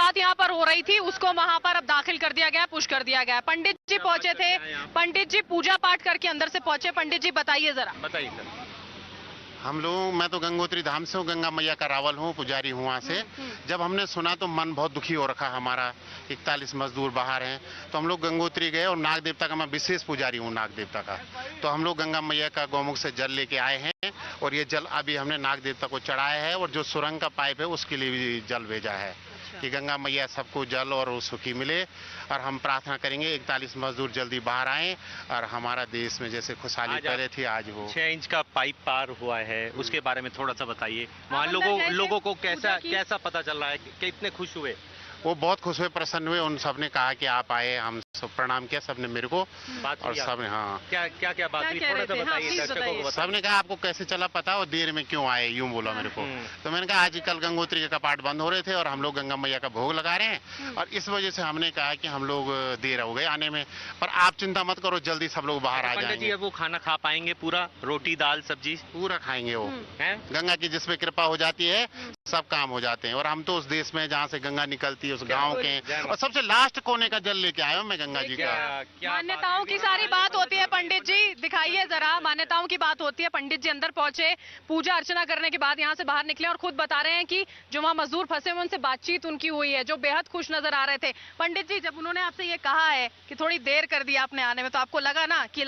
बात यहाँ पर हो रही थी उसको वहाँ पर अब दाखिल कर दिया गया, पुश कर दिया गया। पंडित जी पहुंचे थे, पंडित जी पूजा पाठ करके अंदर से पहुंचे। पंडित जी बताइए जरा। बताइए सर। हम लोग, मैं तो गंगोत्री धाम से हूँ, गंगा मैया का रावल हूँ, पुजारी हूँ वहाँ से। जब हमने सुना तो मन बहुत दुखी हो रखा हमारा। 41 मजदूर बाहर हैं, तो हम लोग गंगोत्री गए और नाग देवता का मैं विशेष पुजारी हूँ, नाग देवता का। तो हम लोग गंगा मैया का गौमुख से जल लेके आए हैं और ये जल अभी हमने नाग देवता को चढ़ाया है और जो सुरंग का पाइप है उसके लिए भी जल भेजा है कि गंगा मैया सबको जल और सुखी मिले। और हम प्रार्थना करेंगे 41 मजदूर जल्दी बाहर आए और हमारा देश में जैसे खुशहाली पहले थी आज हो। 6 इंच का पाइप पार हुआ है, उसके बारे में थोड़ा सा बताइए। वहाँ लोगों को कैसा पता चल रहा है कि इतने खुश हुए? वो बहुत खुश हुए, प्रसन्न हुए। उन सब ने कहा कि आप आए, हम सब प्रणाम किया सबने मेरे को। बात और सब ने, हाँ, क्या बात हुई, थोड़ा सा बताइए दर्शकों को। सबने कहा आपको कैसे चला पता और देर में क्यों आए, यूं बोला मेरे को। तो मैंने कहा आज कल गंगोत्री के कपाट बंद हो रहे थे और हम लोग गंगा मैया का भोग लगा रहे हैं और इस वजह से हमने कहा कि हम लोग देर हो गए आने में, पर आप चिंता मत करो, जल्दी सब लोग बाहर आ जाएंगे। वो खाना खा पाएंगे पूरा, रोटी दाल सब्जी पूरा खाएंगे वो। गंगा की जिसपे कृपा हो जाती है सब काम हो जाते हैं। और हम तो उस देश में जहाँ से गंगा निकलती है, उस गांव के और सबसे लास्ट कोने का जल लेके आया हूँ मैं गंगा जी का। मान्यताओं की सारी बात होती है। पंडित जी दिखाइए जरा, मान्यताओं की बात होती है। पंडित जी अंदर पहुंचे, पूजा अर्चना करने के बाद यहाँ से बाहर निकले और खुद बता रहे हैं कि जो वहाँ मजदूर फंसे हुए उनसे बातचीत उनकी हुई है, जो बेहद खुश नजर आ रहे थे। पंडित जी, जब उन्होंने आपसे ये कहा है कि थोड़ी देर कर दी आपने आने में, तो आपको लगा ना कि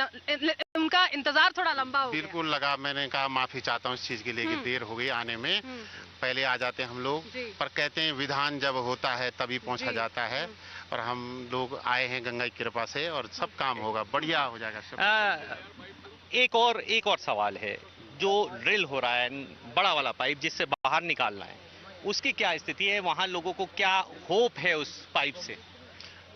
उनका इंतजार थोड़ा लंबा हो गया? बिल्कुल लगा। मैंने कहा माफी चाहता हूँ इस चीज के लिए कि देर हो गई आने में। पहले आ जाते हैं हम लोग, पर कहते हैं विधान जब होता है तभी पहुंचा जाता है। और हम लोग आए हैं गंगा की कृपा से और सब काम होगा, बढ़िया हो जाएगा। एक और सवाल है, जो ड्रिल हो रहा है, बड़ा वाला पाइप जिससे बाहर निकालना है, उसकी क्या स्थिति है? वहां लोगों को क्या होप है उस पाइप से?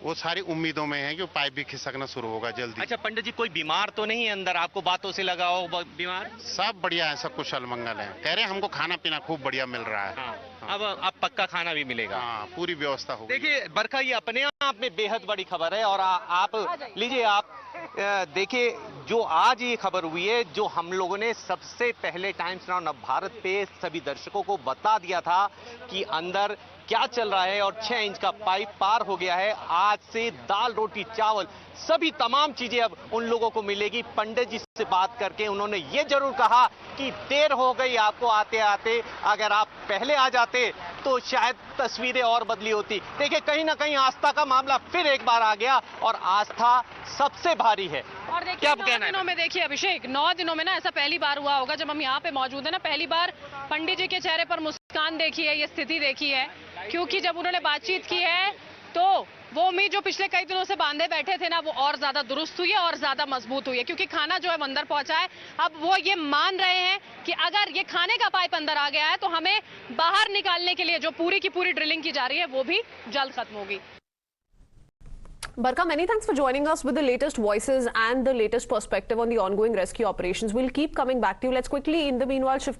वो सारी उम्मीदों में है कि वो पाइप भी खिसकना शुरू होगा जल्दी। अच्छा पंडित जी, कोई बीमार तो नहीं है अंदर? आपको बातों से लगा हो बीमार? सब बढ़िया है, सब कुशल मंगल है। कह रहे हैं हमको खाना पीना खूब बढ़िया मिल रहा है। हाँ। अब पक्का खाना भी मिलेगा। हाँ, पूरी व्यवस्था होगी। देखिए बरखा, ये अपने आप में बेहद बड़ी खबर है। और आप लीजिए, आप देखिए, जो आज ये खबर हुई है, जो हम लोगों ने सबसे पहले टाइम्स नाउ नवभारत पे सभी दर्शकों को बता दिया था कि अंदर क्या चल रहा है और 6 इंच का पाइप पार हो गया है। आज से दाल रोटी चावल सभी तमाम चीजें अब उन लोगों को मिलेगी। पंडित जी से बात करके उन्होंने ये जरूर कहा कि देर हो गई आपको आते आते, अगर आप पहले आ जाते तो शायद तस्वीरें और बदली होती। देखिए, कहीं ना कहीं आस्था का मामला फिर एक बार आ गया और आस्था सबसे भारी है। और देखिए 9 दिनों में, देखिए अभिषेक, 9 दिनों में ना ऐसा पहली बार हुआ होगा जब हम यहाँ पे मौजूद है ना, पहली बार पंडित जी के चेहरे पर मुस्कान देखी है, ये स्थिति देखी है। क्योंकि जब उन्होंने बातचीत की है तो वो उम्मीद जो पिछले कई दिनों से बांधे बैठे थे ना, वो और ज्यादा दुरुस्त हुई है और ज्यादा मजबूत हुई है। क्योंकि खाना जो है अंदर पहुंचा है। अब वो ये मान रहे हैं कि अगर ये खाने का पाइप अंदर आ गया है तो हमें बाहर निकालने के लिए जो पूरी की पूरी ड्रिलिंग की जा रही है वो भी जल्द खत्म होगी। Barka, many thanks for joining us with the latest voices and the latest perspective on the ongoing rescue operations. We'll keep coming back to you. Let's quickly, in the meanwhile, shift